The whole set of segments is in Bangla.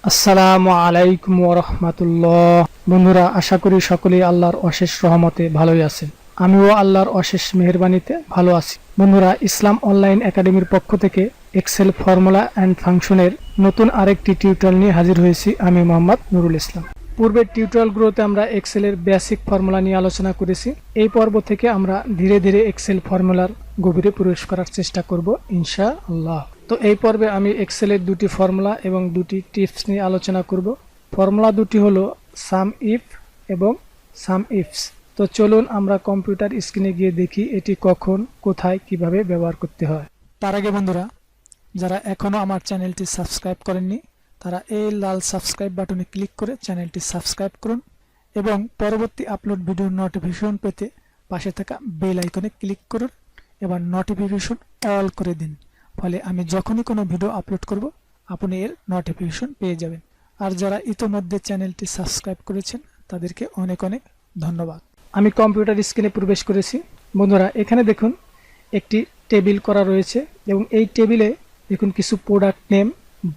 আসসালামু আলাইকুম ওয়া রাহমাতুল্লাহ। বন্ধুরা, আশা করি সকলেই আল্লাহর অশেষ রহমতে ভালোই আছেন। আমিও আল্লাহর অশেষ মেহেরবানিতে ভালো আছি। বন্ধুরা, ইসলাম অনলাইন একাডেমির পক্ষ থেকে এক্সেল ফর্মুলা অ্যান্ড ফাংশনের নতুন আরেকটি টিউটোরিয়াল নিয়ে হাজির হয়েছি। আমি মোহাম্মদ নুরুল ইসলাম। পূর্বের টিউটোরিয়ালগুলোতে আমরা এক্সেলের বেসিক ফর্মুলা নিয়ে আলোচনা করেছি। এই পর্ব থেকে আমরা ধীরে ধীরে এক্সেল ফর্মুলার গভীরে প্রবেশ করার চেষ্টা করব ইনশাআল্লাহ। তো এই পর্বে আমি এক্সেলের দুটি ফর্মুলা এবং দুটি টিপস নিয়ে আলোচনা করব। ফর্মুলা দুটি হলো সাম ইফ এবং সাম ইফস। তো চলুন আমরা কম্পিউটার স্ক্রিনে গিয়ে দেখি এটি কখন, কোথায়, কিভাবে ব্যবহার করতে হয়। তার আগে বন্ধুরা, যারা এখনও আমার চ্যানেলটি সাবস্ক্রাইব করেননি তারা এই লাল সাবস্ক্রাইব বাটনে ক্লিক করে চ্যানেলটি সাবস্ক্রাইব করুন এবং পরবর্তী আপলোড ভিডিওর নোটিফিকেশন পেতে পাশে থাকা বেল আইকনে ক্লিক করুন। এবার নোটিফিকেশন অল করে দিন, ফলে আমি যখনই কোনো ভিডিও আপলোড করব আপনি এর নোটিফিকেশন পেয়ে যাবেন। আর যারা ইতোমধ্যে চ্যানেলটি সাবস্ক্রাইব করেছেন তাদেরকে অনেক অনেক ধন্যবাদ। আমি কম্পিউটার স্ক্রিনে প্রবেশ করেছি। বন্ধুরা, এখানে দেখুন একটি টেবিল করা রয়েছে এবং এই টেবিলে দেখুন কিছু প্রোডাক্ট নেম,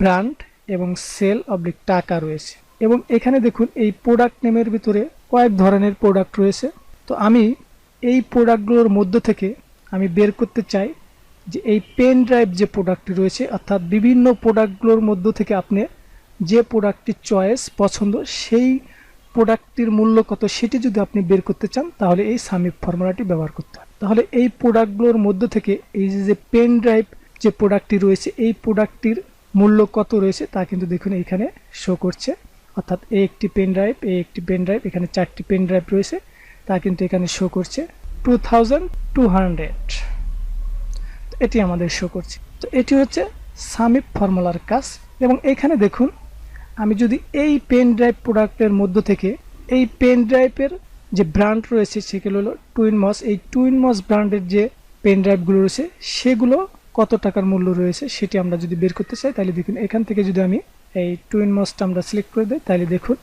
ব্র্যান্ড এবং সেল অবলিক টাকা রয়েছে এবং এখানে দেখুন এই প্রোডাক্ট নেমের ভিতরে কয়েক ধরনের প্রোডাক্ট রয়েছে। তো আমি এই প্রোডাক্টগুলোর মধ্য থেকে আমি বের করতে চাই যে এই পেন ড্রাইভ যে প্রোডাক্টটি রয়েছে, অর্থাৎ বিভিন্ন প্রোডাক্টগুলোর মধ্য থেকে আপনি যে প্রোডাক্টটি চয়েস পছন্দ সেই প্রোডাক্টটির মূল্য কত সেটি যদি আপনি বের করতে চান তাহলে এই সামিপ ফর্মুলাটি ব্যবহার করতে হয়। তাহলে এই প্রোডাক্টগুলোর মধ্য থেকে এই যে পেন ড্রাইভ যে প্রোডাক্টটি রয়েছে এই প্রোডাক্টটির মূল্য কত রয়েছে তা কিন্তু দেখুন এখানে শো করছে। অর্থাৎ এই একটি পেন ড্রাইভ, এই একটি পেন ড্রাইভ, এখানে 4টি পেন ড্রাইভ রয়েছে, তা কিন্তু এখানে শো করছে 2200। এটি আমাদের শো করছে। তো এটি হচ্ছে সামিপ ফর্মুলার কাজ। এবং এখানে দেখুন আমি যদি এই পেন ড্রাইভ প্রোডাক্টের মধ্য থেকে এই পেন ড্রাইভের যে ব্র্যান্ড রয়েছে সেগুলো হলো টুইনমস, এই টুইনমস ব্র্যান্ডের যে পেন ড্রাইভগুলো রয়েছে সেগুলো কত টাকার মূল্য রয়েছে সেটি আমরা যদি বের করতে চাই তাহলে দেখুন এখান থেকে যদি আমি এই টুইনমসটা আমরা সিলেক্ট করে দিই তাহলে দেখুন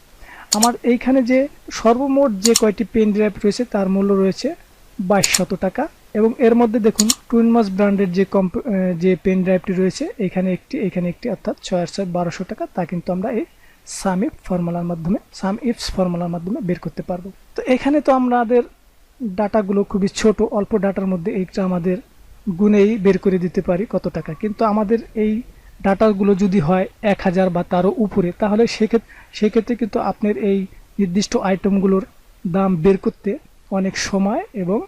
আমার এইখানে যে সর্বমোট যে কয়টি পেন ড্রাইভ রয়েছে তার মূল্য রয়েছে 2200 টাকা। এবং এর মধ্যে দেখুন টুইনমস ব্র্যান্ডের যে পেন ড্রাইভটি রয়েছে এখানে একটি অর্থাৎ 6/6 1200 টাকা, তা কিন্তু আমরা এই সাম ইফস ফর্মুলার মাধ্যমে বের করতে পারবো। তো এখানে তো আমাদের ডাটাগুলো খুবই ছোট, অল্প ডাটার মধ্যে এইটা আমাদের গুণেই বের করে দিতে পারি কত টাকা। কিন্তু আমাদের এই ডাটাগুলো যদি হয় 1000 বা তারও উপরে তাহলে সেক্ষেত্রে কিন্তু আপনার এই নির্দিষ্ট আইটেমগুলোর দাম বের করতে অনেক সময় এবং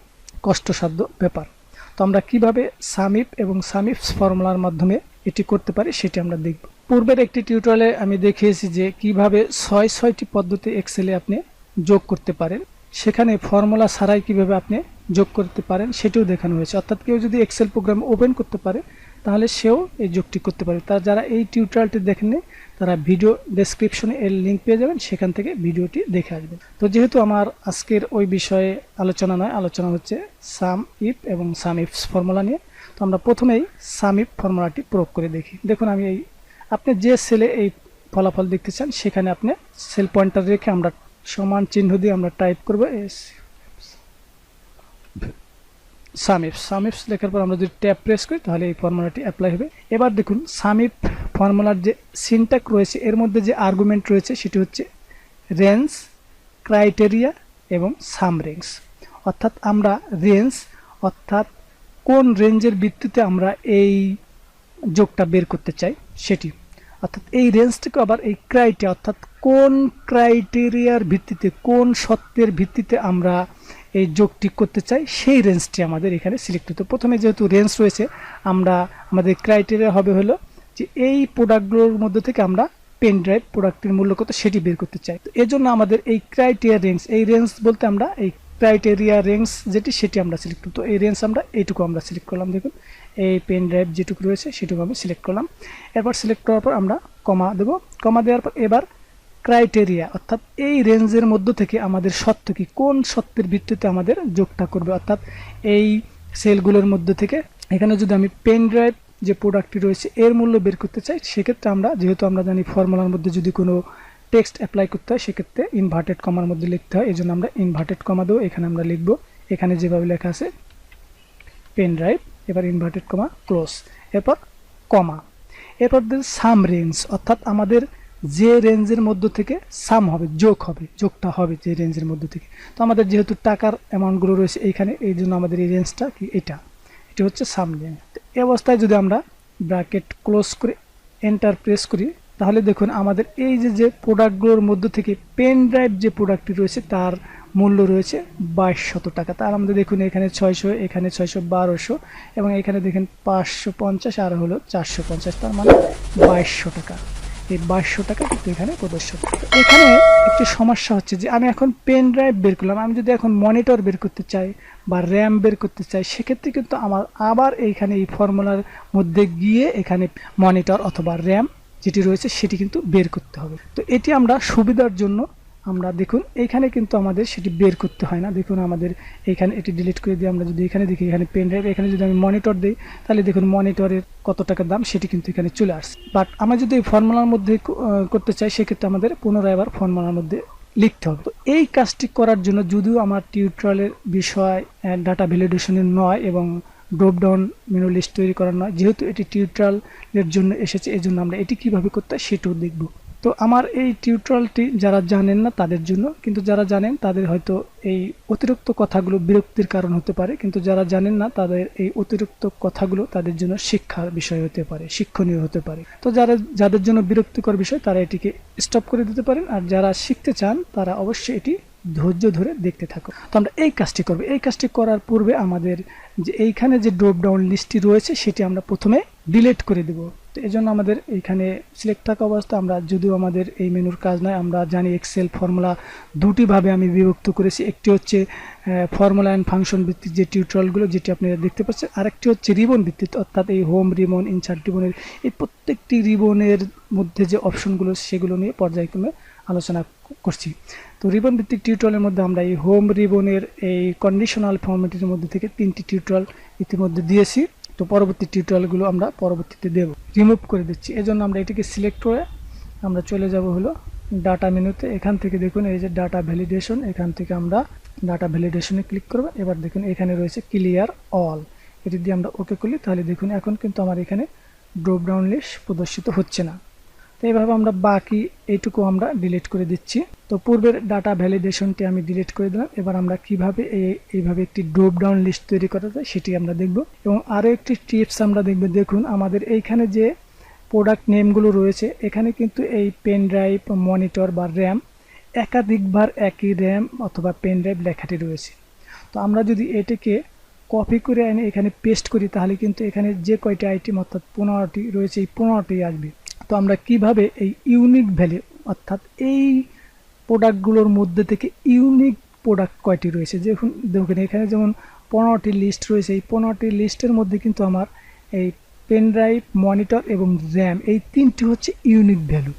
কষ্টসাধ্য ব্যাপার। তো আমরা কিভাবে সামিপ এবং সামিপস ফর্মুলার মাধ্যমে এটি করতে পারি সেটি আমরা দেখব। পূর্বের একটি টিউটোরিয়ালে আমি দেখিয়েছি যে কিভাবে 6টি পদ্ধতি এক্সেলে আপনি যোগ করতে পারেন, সেখানে ফর্মুলা ছাড়াই কিভাবে আপনি যোগ করতে পারেন সেটিও দেখানো হয়েছে। অর্থাৎ কেউ যদি এক্সেল প্রোগ্রাম ওপেন করতে পারে তাহলে সেও এই যোগটি করতে পারে। তারা যারা এই টিউটোরিয়ালটি দেখেননি তারা ভিডিও ডেসক্রিপশনে এর লিঙ্ক পেয়ে যাবেন, সেখান থেকে ভিডিওটি দেখে আসবেন। তো যেহেতু আমার আজকের ওই বিষয়ে আলোচনা নয়, আলোচনা হচ্ছে সাম ইফ এবং সাম ইফস ফর্মুলা নিয়ে। তো আমরা প্রথমেই সাম ইফ ফর্মুলাটি প্রয়োগ করে দেখি। দেখুন আমি আপনি যে সেলে এই ফলাফল দেখতে চান সেখানে আপনি সেল পয়েন্টার রেখে আমরা সমান চিহ্ন দিয়ে আমরা টাইপ করব সাম ইফস লেখার পর আমরা যদি ট্যাব প্রেস করি তাহলে এই ফর্মুলাটি অ্যাপ্লাই হবে। এবার দেখুন সাম ইফ ফর্মুলার যে সিনট্যাক্স রয়েছে এর মধ্যে যে আর্গুমেন্ট রয়েছে সেটি হচ্ছে রেঞ্জ, ক্রাইটেরিয়া এবং সাম রেঞ্জ। অর্থাৎ আমরা রেঞ্জ অর্থাৎ কোন রেঞ্জের ভিত্তিতে আমরা এই যোগটা বের করতে চাই সেটি, অর্থাৎ এই রেঞ্জটিকে আবার এই ক্রাইটেরিয়া অর্থাৎ কোন ক্রাইটেরিয়ার ভিত্তিতে কোন সত্যের ভিত্তিতে আমরা এই যোগটি করতে চাই সেই রেঞ্জটি আমাদের এখানে সিলেক্ট হতো। প্রথমে যেহেতু রেঞ্জ রয়েছে আমাদের ক্রাইটেরিয়া হবে হলো যে এই প্রোডাক্টগুলোর মধ্যে থেকে আমরা পেন ড্রাইভ প্রোডাক্টের মূল্য কত সেটি বের করতে চাই। তো এজন্য আমাদের এই ক্রাইটেরিয়া রেঞ্জ, এই রেঞ্জ বলতে আমরা এই ক্রাইটেরিয়া রেঞ্জ যেটি সেটি আমরা সিলেক্ট করব। তো এই রেঞ্জ আমরা এইটুকু আমরা সিলেক্ট করলাম। দেখুন এই পেন ড্রাইভ যেটুকু রয়েছে সেটুকু আমি সিলেক্ট করলাম। এরপর সিলেক্ট করার পর আমরা কমা দেব। কমা দেওয়ার পর এবার ক্রাইটেরিয়া অর্থাৎ এই রেঞ্জের মধ্য থেকে আমাদের সত্য কি, কোন সত্যের ভিত্তিতে আমাদের যোগটা করবে, অর্থাৎ এই সেলগুলোর মধ্য থেকে এখানে যদি আমি পেন ড্রাইভ যে প্রোডাক্টটি রয়েছে এর মূল্য বের করতে চাই সেক্ষেত্রে আমরা যেহেতু আমরা জানি ফর্মুলার মধ্যে যদি কোনো টেক্সট অ্যাপ্লাই করতে হয় সেক্ষেত্রে ইনভার্টেড কমার মধ্যে লিখতে হয়, এই জন্য আমরা ইনভার্টেড কমা দেবো। এখানে আমরা লিখবো এখানে যেভাবে লেখা আছে পেন ড্রাইভ, এবার ইনভার্টেড কমা ক্লোজ, এরপর কমা, এরপর সাম রেঞ্জ অর্থাৎ আমাদের যে রেঞ্জের মধ্য থেকে সাম হবে, যোগটা হবে যে রেঞ্জের মধ্য থেকে। তো আমাদের যেহেতু টাকার অ্যামাউন্টগুলো রয়েছে এইখানে, এই জন্য আমাদের এই রেঞ্জটা কি, এটা হচ্ছে সাম রেঞ্জ। এই অবস্থায় যদি আমরা ব্র্যাকেট ক্লোজ করে এন্টার প্রেস করি, তাহলে দেখুন আমাদের এই যে প্রোডাক্টগুলোর মধ্য থেকে পেন ড্রাইভ যে প্রোডাক্টটি রয়েছে তার মূল্য রয়েছে 2200 টাকা। তার আমাদের দেখুন এখানে 600, এখানে 600, 1200 এবং এখানে দেখেন 550 আর হলো 450, তার মানে 2200 টাকা। এই 2200 টাকা কিন্তু এখানে প্রদর্শন। এখানে একটি সমস্যা হচ্ছে যে আমি এখন পেন ড্রাইভ বের করলাম, আমি যদি এখন মনিটর বের করতে চাই বা র্যাম বের করতে চাই, সেক্ষেত্রে কিন্তু আমার আবার এইখানে এই ফর্মুলার মধ্যে গিয়ে এখানে মনিটর অথবা র্যাম যেটি রয়েছে সেটি কিন্তু বের করতে হবে। তো এটি আমরা সুবিধার জন্য আমরা দেখুন এইখানে কিন্তু আমাদের সেটি বের করতে হয় না। দেখুন আমাদের এইখানে এটি ডিলিট করে দিয়ে আমরা যদি এখানে দেখি, এখানে পেন ড্রাইভ, এখানে যদি আমি মনিটর দিই, তাহলে দেখুন মনিটরের কত টাকা দাম সেটি কিন্তু এখানে চলে আসছে। বাট আমরা যদি এই ফর্মুলার মধ্যে করতে চাই, সেক্ষেত্রে আমাদের পুনরায় আবার ফর্মুলার মধ্যে লিখতে হবে। তো এই কাজটি করার জন্য যদিও আমার টিউটোরিয়ালের বিষয় ডাটা ভ্যালিডেশনের নয় এবং ড্রপ ডাউন মেনু লিস্ট তৈরি করার নয়, যেহেতু এটি টিউটোরিয়ালের জন্য এসেছে, এই জন্য আমরা এটি কিভাবে করতে হয় সেটাও দেখব। তো আমার এই টিউটোরিয়ালটি যারা জানেন না তাদের জন্য, কিন্তু যারা জানেন তাদের হয়তো এই অতিরিক্ত কথাগুলো বিরক্তির কারণ হতে পারে, কিন্তু যারা জানেন না তাদের এই অতিরিক্ত কথাগুলো তাদের জন্য শিক্ষার বিষয় হতে পারে, শিক্ষণীয় হতে পারে। তো যাদের জন্য বিরক্তিকর বিষয় তারা এটিকে স্টপ করে দিতে পারেন, আর যারা শিখতে চান তারা অবশ্যই এটি ধৈর্য ধরে দেখতে থাকো। তো আমরা এই কাজটি করব। এই কাজটি করার পূর্বে আমাদের যে এইখানে যে ড্রপ ডাউন লিস্টটি রয়েছে সেটি আমরা প্রথমে ডিলিট করে দেব। তো এই জন্য আমাদের এইখানে সিলেক্ট থাকা অবস্থা, আমরা যদিও আমাদের এই মেনুর কাজ নয়, আমরা জানি এক্সেল ফর্মুলা দুটি ভাবে আমি বিভক্ত করেছি। একটি হচ্ছে ফর্মুলা অ্যান্ড ফাংশন ভিত্তিক যে টিউটোরিয়ালগুলো যেটি আপনারা দেখতে পাচ্ছেন, আরেকটি হচ্ছে রিবন ভিত্তিক, অর্থাৎ এই হোম রিবন, ইনসার্ট রিবনের এই প্রত্যেকটি রিবনের মধ্যে যে অপশনগুলো সেগুলো নিয়ে পর্যায়ক্রমে আলোচনা করছি। তো রিবন ভিত্তিক টিউটোরিয়ালের মধ্যে আমরা এই হোম রিবনের এই কন্ডিশনাল ফরম্যাটের মধ্যে থেকে 3টি টিউটোরিয়াল ইতিমধ্যে দিয়েছি। তো পরবর্তী টিউটোরিয়ালগুলো আমরা পরবর্তীতে দেব। রিমুভ করে দিচ্ছি, এজন্য আমরা এটিকে সিলেক্ট করে আমরা চলে যাব হলো ডাটা মেনুতে। এখান থেকে দেখুন এই যে ডাটা ভ্যালিডেশন, এখান থেকে আমরা ডাটা ভ্যালিডেশনে ক্লিক করব। এবার দেখুন এখানে রয়েছে ক্লিয়ার অল, এটি দিয়ে আমরা ওকে করলি, তাহলে দেখুন এখন কিন্তু আমার এখানে ড্রপ ডাউন লিস্ট প্রদর্শিত হচ্ছে না। তো এইভাবে আমরা বাকি এইটুকু আমরা ডিলিট করে দিচ্ছি। তো পূর্বের ডাটা ভ্যালিডেশনটি আমি ডিলিট করে দিলাম। এবার আমরা কিভাবে এইভাবে একটি ড্রপ ডাউন লিস্ট তৈরি করা যায় সেটি আমরা দেখব, এবং আরও একটি টিপস আমরা দেখব। দেখুন আমাদের এইখানে যে প্রোডাক্ট নেমগুলো রয়েছে, এখানে কিন্তু এই পেন ড্রাইভ, মনিটর বা র্যাম একাধিকবার একই র্যাম অথবা পেন ড্রাইভ লেখাটি রয়েছে। তো আমরা যদি এটিকে কপি করে এনে এখানে পেস্ট করি, তাহলে কিন্তু এখানে যে কয়টি আইটেম অর্থাৎ 15টি রয়েছে, এই 15টি আসবে। তো আমরা কিভাবে এই ইউনিক ভ্যালু অর্থাৎ এই প্রোডাক্টগুলোর মধ্যে থেকে ইউনিক প্রোডাক্ট কয়টি রয়েছে, দেখুন এখানে যেমন 15টি লিস্ট রয়েছে, এই 15টি লিস্টের মধ্যে কিন্তু আমার এই পেন ড্রাইভ, মনিটর এবং র্যাম এই 3টি হচ্ছে ইউনিক ভ্যালু।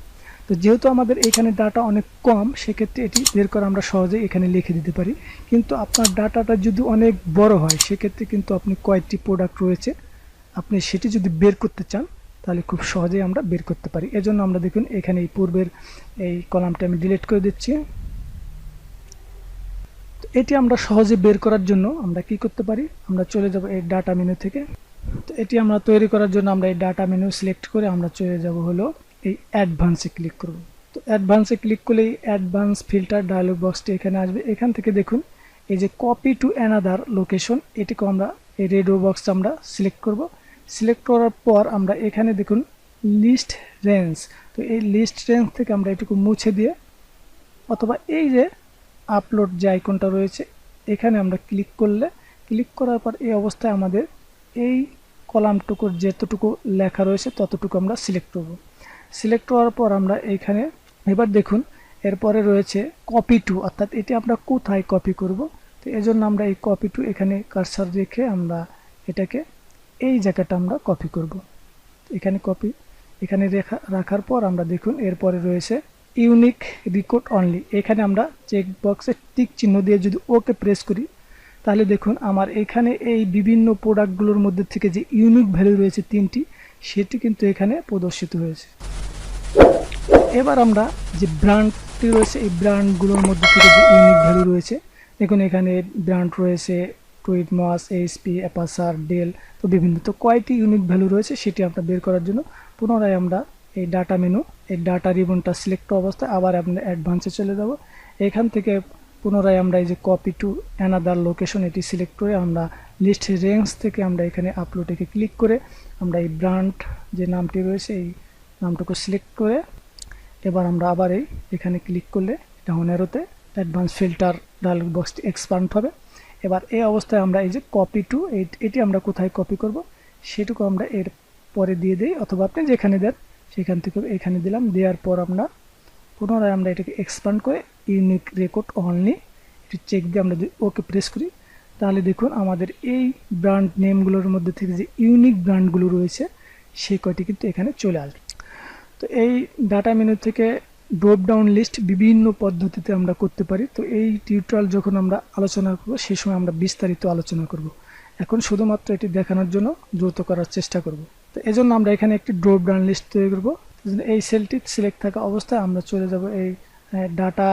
তো যেহেতু আমাদের এখানে ডাটা অনেক কম, সেক্ষেত্রে এটি বের করে আমরা সহজে এখানে লিখে দিতে পারি। কিন্তু আপনার ডাটাটা যদি অনেক বড় হয়, সেক্ষেত্রে কিন্তু আপনি কয়টি প্রোডাক্ট রয়েছে আপনি সেটি যদি বের করতে চান, তাহলে খুব সহজেই আমরা বের করতে পারি। এজন্য আমরা দেখুন এখানে এই পূর্বের এই কলামটা আমি ডিলিট করে দিচ্ছি। এটি আমরা সহজে বের করার জন্য আমরা কি করতে পারি, আমরা চলে যাব এই ডাটা মেনু থেকে। তো এটি আমরা তৈরি করার জন্য আমরা এই ডাটা মেনু সিলেক্ট করে আমরা চলে যাব হলো এই অ্যাডভান্সে ক্লিক করব। তো অ্যাডভান্সে ক্লিক করলে এই অ্যাডভান্স ফিল্টার ডায়লগ বক্সটি এখানে আসবে। এখান থেকে দেখুন এই যে কপি টু অ্যানাদার লোকেশন, এটিকে আমরা এই রেডিও বক্সটা আমরা সিলেক্ট করব। সিলেক্ট করার পর আমরা এখানে দেখুন লিস্ট রেঞ্জ, তো এই লিস্ট রেঞ্জ থেকে আমরা এটুকু মুছে দিয়ে অথবা এই যে আপলোড যে আইকনটা রয়েছে এখানে আমরা ক্লিক করলে, ক্লিক করার পর এই অবস্থায় আমাদের এই কলামটুকুর যেতটুকু লেখা রয়েছে ততটুকু আমরা সিলেক্ট করব। সিলেক্ট করার পর আমরা এইখানে এবার দেখুন এরপরে রয়েছে কপি টু, অর্থাৎ এটি আমরা কোথায় কপি করব। তো এজন্য আমরা এই কপি টু এখানে কার্সার রেখে আমরা এটাকে এই জায়গাটা আমরা কপি করব। এখানে কপি এখানে রাখার পর আমরা দেখুন এরপরে রয়েছে ইউনিক রেকর্ড অনলি, এখানে আমরা চেক বক্সে টিক চিহ্ন দিয়ে যদি ওকে প্রেস করি, তাহলে দেখুন আমার এখানে এই বিভিন্ন প্রোডাক্টগুলোর মধ্যে থেকে যে ইউনিক ভ্যালু রয়েছে 3টি, সেটি কিন্তু এখানে প্রদর্শিত হয়েছে। এবার আমরা যে ব্র্যান্ডটি রয়েছে এই ব্র্যান্ডগুলোর মধ্যে থেকে যে ইউনিক ভ্যালু রয়েছে, দেখুন এখানে ব্র্যান্ড রয়েছে টুইটমাস, এইচপি, অ্যাপাসার, ডেল, তো বিভিন্ন, তো কয়টি ইউনিক ভ্যালু রয়েছে সেটি আমরা বের করার জন্য পুনরায় আমরা এই ডাটা মেনু, এই ডাটা রিবনটা সিলেক্ট অবস্থায় আবার আমরা অ্যাডভান্সে চলে যাব। এখান থেকে পুনরায় আমরা এই যে কপি টু অ্যানাদার লোকেশন এটি সিলেক্ট করে আমরা লিস্ট রেঞ্জ থেকে আমরা এখানে আপলোডে ক্লিক করে আমরা এই ব্র্যান্ড যে নামটি রয়েছে এই নামটুকু সিলেক্ট করে এবার আমরা আবার এখানে ক্লিক করলে ডাউন অ্যারোতে অ্যাডভান্স ফিল্টার ডায়লগ বক্সটি এক্সপান্ড হবে। এবার এই অবস্থায় আমরা এই যে কপি টু এটি আমরা কোথায় কপি করব সেটুকু আমরা এর পরে দিয়ে দিই, অথবা আপনি যেখানে দেন সেখান থেকে এখানে দিলাম। দেওয়ার পর আমরা পুনরায় আমরা এটাকে এক্সপান্ড করে ইউনিক রেকর্ড অনলি এটি চেক দিয়ে আমরা যদি ওকে প্রেস করি তাহলে দেখুন আমাদের এই ব্র্যান্ড নেমগুলোর মধ্যে থেকে যে ইউনিক ব্র্যান্ডগুলো রয়েছে সেই কয়টি কিন্তু এখানে চলে আসবে। তো এই ডাটা মেনু থেকে ড্রপ ডাউন লিস্ট বিভিন্ন পদ্ধতিতে আমরা করতে পারি। তো এই টিউটোরিয়াল যখন আমরা আলোচনা করব সেই সময় আমরা বিস্তারিত আলোচনা করব। এখন শুধুমাত্র এটি দেখানোর জন্য দ্রুত করার চেষ্টা করব। তো এজন্য আমরা এখানে একটি ড্রপ ডাউন লিস্ট তৈরি করব। এই সেলটি সিলেক্ট থাকা অবস্থায় আমরা চলে যাব এই ডাটা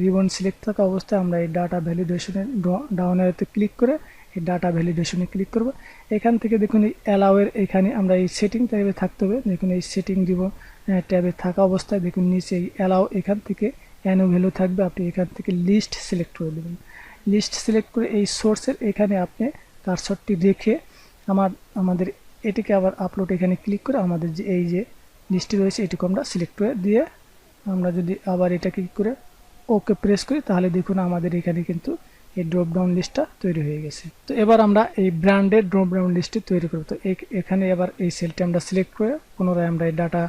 রিবন সিলেক্ট থাকা অবস্থায় আমরা এই ডাটা ভ্যালিডেশনে ডাউন অ্যারোতে ক্লিক করে এই ডাটা ভ্যালিডেশনে ক্লিক করব। এখান থেকে দেখুন এই অ্যালাউয়ের এখানে আমরা এই সেটিং ট্যাবে থাকতে হবে। দেখুন এই সেটিং রিবন ট্যাবে থাকা অবস্থায় দেখুন নিচে এই অ্যালাউ এখান থেকে অ্যানো ভ্যালু থাকবে, আপনি এখান থেকে লিস্ট সিলেক্ট করে দেবেন। লিস্ট সিলেক্ট করে এই সোর্সের এখানে আপনি কার্সরটি রেখে আমাদের এটিকে আবার আপলোড এখানে ক্লিক করে আমাদের যে এই যে লিস্টটি রয়েছে এটিকে আমরা সিলেক্ট করে দিয়ে আমরা যদি আবার এটাকে কি করে ওকে প্রেস করি তাহলে দেখুন আমাদের এখানে কিন্তু এই ড্রপ ডাউন লিস্টটা তৈরি হয়ে গেছে। তো এবার আমরা এই ব্র্যান্ডের ড্রপ ডাউন লিস্টটি তৈরি করব। তো এখানে এবার এই সেলটি আমরা সিলেক্ট করে পুনরায় আমরা এই ডাটা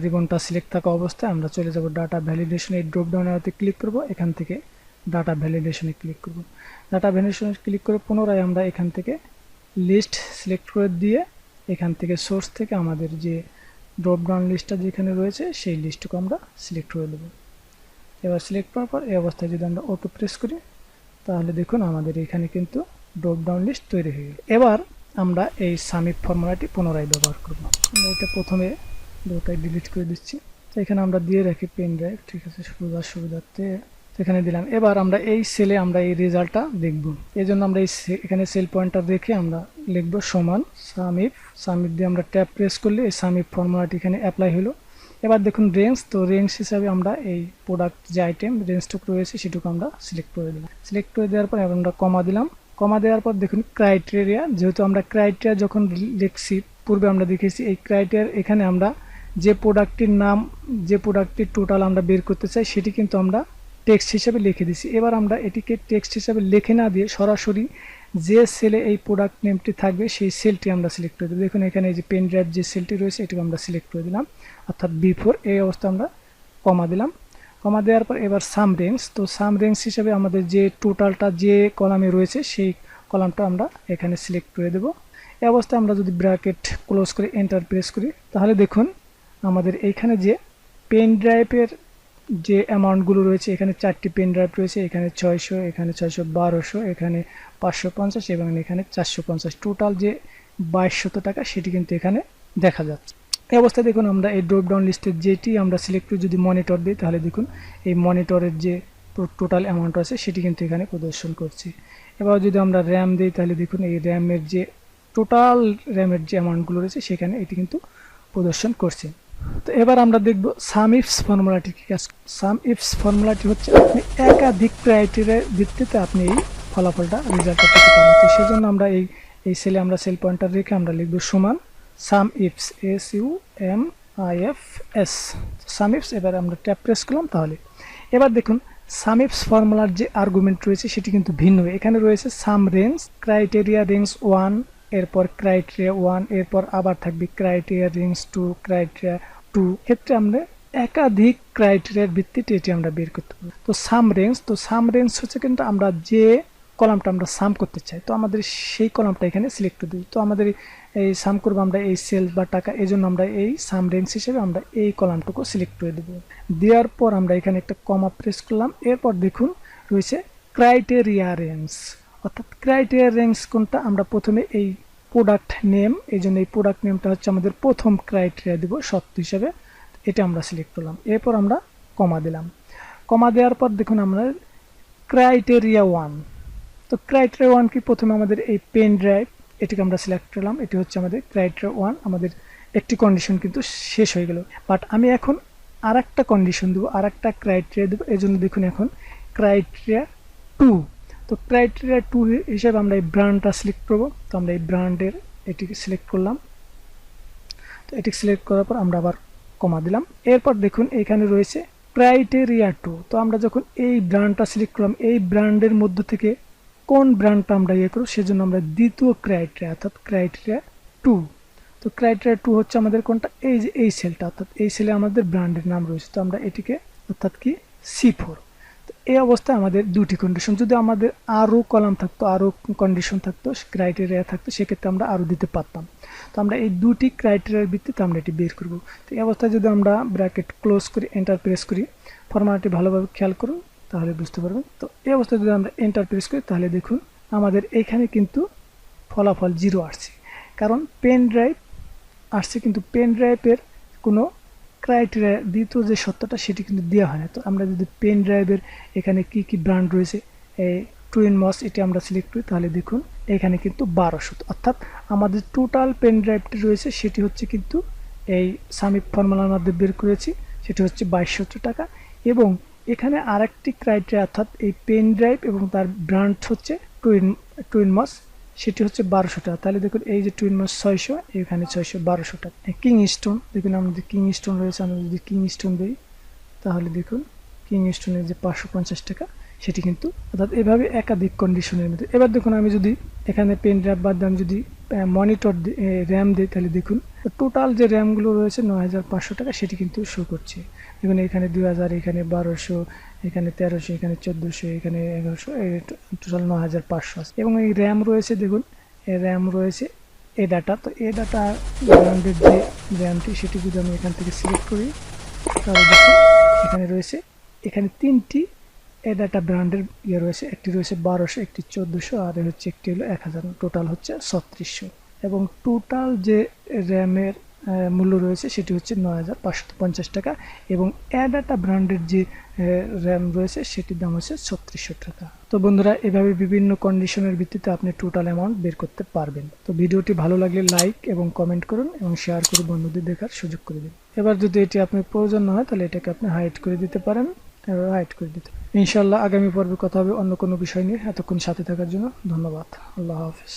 রিবনটা সিলেক্ট থাকা অবস্থায় আমরা চলে যাব ডাটা ভ্যালিডেশন এই ড্রপ ডাউন এরিয়াতে ক্লিক করব। এখান থেকে ডাটা ভ্যালিডেশনে ক্লিক করব। ডাটা ভ্যালিডেশনে ক্লিক করে পুনরায় আমরা এখান থেকে লিস্ট সিলেক্ট করে দিয়ে এখান থেকে সোর্স থেকে আমাদের যে ড্রপ ডাউন লিস্টটা যেখানে রয়েছে সেই লিস্টটুকু আমরা সিলেক্ট করে দেব। এবার সিলেক্ট করার পর এই অবস্থায় যদি আমরা ওকে প্রেস করি তাহলে দেখুন আমাদের এখানে কিন্তু ড্রপ ডাউন লিস্ট তৈরি হয়ে গেল। এবার আমরা এই সামিপ ফর্মুলাটি পুনরায় ব্যবহার করব। এটা প্রথমে দুটাই ডিলিট করে দিচ্ছি। তো এখানে আমরা দিয়ে রাখি পেন ড্রাইভ, ঠিক আছে, সুবিধার্থে এখানে দিলাম। এবার আমরা এই সেলে আমরা এই রেজাল্টটা দেখব। এই জন্য আমরা এখানে সেল পয়েন্টার রেখে আমরা লিখব সমান সামিপ দিয়ে আমরা ট্যাব প্রেস করলে এই সামিপ ফর্মুলাটি এখানে অ্যাপ্লাই হলো। এবার দেখুন রেঞ্জ, তো রেঞ্জ হিসাবে আমরা এই প্রোডাক্ট যে আইটেম রেঞ্জটুকু রয়েছে সেটুকু আমরা সিলেক্ট করে দিলাম। সিলেক্ট করে দেওয়ার পর আমরা কমা দিলাম। কমা দেওয়ার পর দেখুন ক্রাইটেরিয়া, যেহেতু আমরা ক্রাইটেরিয়া যখন লিখছি পূর্বে আমরা দেখেছি এই ক্রাইটেরিয়া এখানে আমরা যে প্রোডাক্টটির নাম যে প্রোডাক্টটির টোটাল আমরা বের করতে চাই সেটি কিন্তু আমরা টেক্সট হিসাবে লিখে দিছি। এবার আমরা এটিকে টেক্সট হিসাবে লিখে না দিয়ে সরাসরি যে সেলে এই প্রোডাক্ট নেমটি থাকবে সেই সেলটি আমরা সিলেক্ট করে দেব। দেখুন এখানে এই যে পেন ড্রাইভ যে সেলটি রয়েছে এটিকে আমরা সিলেক্ট করে দিলাম, অর্থাৎ বিফোর। এই অবস্থা আমরা কমা দিলাম। কমা দেওয়ার পর এবার সাম রেঞ্জ, তো সাম রেঞ্জ হিসাবে আমাদের যে টোটালটা যে কলামে রয়েছে সেই কলামটা আমরা এখানে সিলেক্ট করে দেব। এই অবস্থায় আমরা যদি ব্র্যাকেট ক্লোজ করে এন্টার প্রেস করি তাহলে দেখুন আমাদের এইখানে যে পেন ড্রাইভের যে অ্যামাউন্টগুলো রয়েছে এখানে 4টি পেন ড্রাইভ রয়েছে, এখানে 600, এখানে 600, 1200, এখানে 550 এবং এখানে 450, টোটাল যে 2200 টাকা সেটি কিন্তু এখানে দেখা যাচ্ছে। এই অবস্থায় দেখুন আমরা এই ড্রপ ডাউন লিস্টের যেটি আমরা সিলেক্ট করে যদি মনিটর দিই তাহলে দেখুন এই মনিটরের যে টোটাল অ্যামাউন্ট আছে সেটি কিন্তু এখানে প্রদর্শন করছে। এবার যদি আমরা র্যাম দিই তাহলে দেখুন এই র্যামের যে টোটাল র্যামের যে অ্যামাউন্টগুলো রয়েছে সেখানে এটি কিন্তু প্রদর্শন করছে। তো এবার আমরা দেখব সাম ইফস ফর্মুলাটি কি কাজ। সাম ইফস ফর্মুলাটি হচ্ছে আপনি একাধিক ক্রাইটেরিয়ার ভিত্তিতে আপনি এই ফলাফলটা রেজাল্টটা পেতে পারেন। তো সেজন্য আমরা এই সেলে আমরা সেল পয়েন্টার রেখে আমরা লিখব সমান সাম ইফস, SUMIFS, সাম ইফস। এবার আমরা ট্যাব প্রেস করলাম তাহলে এবার দেখুন সাম ইফস ফর্মুলার যে আর্গুমেন্ট রয়েছে সেটি কিন্তু ভিন্ন। এখানে রয়েছে সাম রেঞ্জ, ক্রাইটেরিয়া রেঞ্জ 1, এরপর ক্রাইটেরিয়া 1, এরপর আবার থাকবে ক্রাইটেরিয়া রেঞ্জ 2, ক্রাইটেরিয়া 2। ক্ষেত্রে আমরা একাধিক ক্রাইটেরিয়ার ভিত্তিতে এটি আমরা বের করতে পারবো। তো সাম রেঞ্জ হচ্ছে কিন্তু আমরা যে কলামটা আমরা সাম করতে চাই, তো আমাদের সেই কলামটা এখানে সিলেক্ট করে দিই। তো আমাদের এই সাম করবো আমরা এই সেল বা টাকা, এই জন্য আমরা এই সাম রেঞ্জ হিসেবে আমরা এই কলামটুকু সিলেক্ট করে দেবো। দেওয়ার পর আমরা এখানে একটা কমা প্রেস করলাম। এরপর দেখুন রয়েছে ক্রাইটেরিয়া রেঞ্জ, অর্থাৎ ক্রাইটেরিয়া রেঞ্জ কোনটা, আমরা প্রথমে এই প্রোডাক্ট নেম, এই জন্য এই প্রোডাক্ট নেমটা হচ্ছে আমাদের প্রথম ক্রাইটেরিয়া দেবো সত্য হিসাবে, এটা আমরা সিলেক্ট করলাম। এরপর আমরা কমা দিলাম। কমা দেওয়ার পর দেখুন আমরা ক্রাইটেরিয়া 1, তো ক্রাইটেরিয়া 1 কি প্রথমে আমাদের এই পেন ড্রাইভ এটিকে আমরা সিলেক্ট করলাম, এটি হচ্ছে আমাদের ক্রাইটেরিয়া 1, আমাদের একটি কন্ডিশন কিন্তু শেষ হয়ে গেল। বাট আমি এখন আর একটা কন্ডিশন দেবো, আর একটা ক্রাইটেরিয়া দেবো। এই জন্য দেখুন এখন ক্রাইটেরিয়া 2। তো ক্রাইটেরিয়া 2 হিসেবে আমরা এই ব্র্যান্ডটা সিলেক্ট করবো। তো আমরা এই ব্র্যান্ডের এটিকে সিলেক্ট করলাম। তো এটি সিলেক্ট করার পর আমরা আবার কমা দিলাম। এরপর দেখুন এখানে রয়েছে ক্রাইটেরিয়া 2। তো আমরা যখন এই ব্র্যান্ডটা সিলেক্ট করলাম, এই ব্র্যান্ডের মধ্য থেকে কোন ব্র্যান্ডটা আমরা করব, সেজন্য আমরা দ্বিতীয় ক্রাইটেরিয়া অর্থাৎ ক্রাইটেরিয়া 2। তো ক্রাইটেরিয়া 2 হচ্ছে আমাদের কোনটা, এই যে এই সেলটা, অর্থাৎ এই সেলে আমাদের ব্র্যান্ডের নাম রয়েছে। তো আমরা এটিকে অর্থাৎ কি C4। তো এই অবস্থায় আমাদের দুটি কন্ডিশন, যদি আমাদের আরও কলাম থাকতো, আরও কন্ডিশন থাকতো, ক্রাইটেরিয়া থাকতো, সেক্ষেত্রে আমরা আরও দিতে পারতাম। তো আমরা এই দুটি ক্রাইটেরিয়ার ভিত্তিতে আমরা এটি বের করব। তো এই অবস্থায় যদি আমরা ব্র্যাকেট ক্লোজ করি, এন্টার প্রেস করি, ফরম্যাটটি ভালোভাবে খেয়াল করুন তাহলে বুঝতে পারবেন। তো এই অবস্থায় যদি আমরা এন্টার প্রেস করি তাহলে দেখুন আমাদের এখানে কিন্তু ফলাফল 0 আসছে, কারণ পেন ড্রাইভ আসছে কিন্তু পেন ড্রাইভের কোনো ক্রাইটেরিয়া দ্বিতীয় যে সত্যটা সেটি কিন্তু দেওয়া হয় না। তো আমরা যদি পেন ড্রাইভের এখানে কি কি ব্র্যান্ড রয়েছে, এই টুইন মস এটি আমরা সিলেক্ট করি, তাহলে দেখুন এখানে কিন্তু 1200, অর্থাৎ আমাদের টোটাল পেন ড্রাইভটি রয়েছে সেটি হচ্ছে কিন্তু এই সামিট ফর্মুলার মধ্যে বের করেছি, সেটি হচ্ছে 2200 টাকা। এবং এখানে আরেকটি ক্রাইটেরিয়া অর্থাৎ এই পেন ড্রাইভ এবং তার ব্র্যান্ড হচ্ছে টুইন মস, সেটি হচ্ছে 1200 টাকা। তাহলে দেখুন এই যে টুইন মস 600, এখানে 600, 1200 টাকা। কিং স্টোন দেখুন আমাদের কিং স্টোন রয়েছে, আমরা যদি কিং স্টোন দিই তাহলে দেখুন কিং স্টোনের যে 550 টাকা সেটি কিন্তু, অর্থাৎ এভাবে একাধিক কন্ডিশনের মধ্যে। এবার দেখুন আমি যদি এখানে পেন ড্রাইভ বাদ দিয়ে আমি যদি মনিটর র্যাম দিই তাহলে দেখুন টোটাল যে র্যামগুলো রয়েছে 9500 টাকা সেটি কিন্তু শো করছে। দেখুন এখানে 2000, এখানে 1200, এখানে 1300, এখানে 1400, এখানে 1100, টোটাল 9500 আছে। এবং এই র্যাম রয়েছে দেখুন, এই র্যাম রয়েছে এ ডাটা। তো এ ডাটা ব্র্যান্ডের যে র্যামটি সেটি যদি আমি এখান থেকে সিলেক্ট করি তাহলে দেখুন এখানে রয়েছে, এখানে তিনটি এ ডাটা ব্র্যান্ডের ইয়ে রয়েছে, একটি রয়েছে 1200, একটি 1400, আর হচ্ছে একটি হলো 1000, টোটাল হচ্ছে 3600। এবং টোটাল যে র্যামের মূল্য রয়েছে সেটি হচ্ছে 9550 টাকা। এবং এ ডাটা ব্র্যান্ডের যে র্যাম রয়েছে সেটির দাম হচ্ছে 3600 টাকা। তো বন্ধুরা এভাবে বিভিন্ন কন্ডিশনের ভিত্তিতে আপনি টোটাল অ্যামাউন্ট বের করতে পারবেন। তো ভিডিওটি ভালো লাগলে লাইক এবং কমেন্ট করুন এবং শেয়ার করে বন্ধুদের দেখার সুযোগ করে দিন। এবার যদি এটি আপনার প্রয়োজন না হয় তাহলে এটাকে আপনি হাইড করে দিতে পারেন, হাইড করে দিতে। ইনশাআল্লাহ আগামী পর্বে কথা হবে অন্য কোনো বিষয় নিয়ে। এতক্ষণ সাথে থাকার জন্য ধন্যবাদ। আল্লাহ হাফেজ।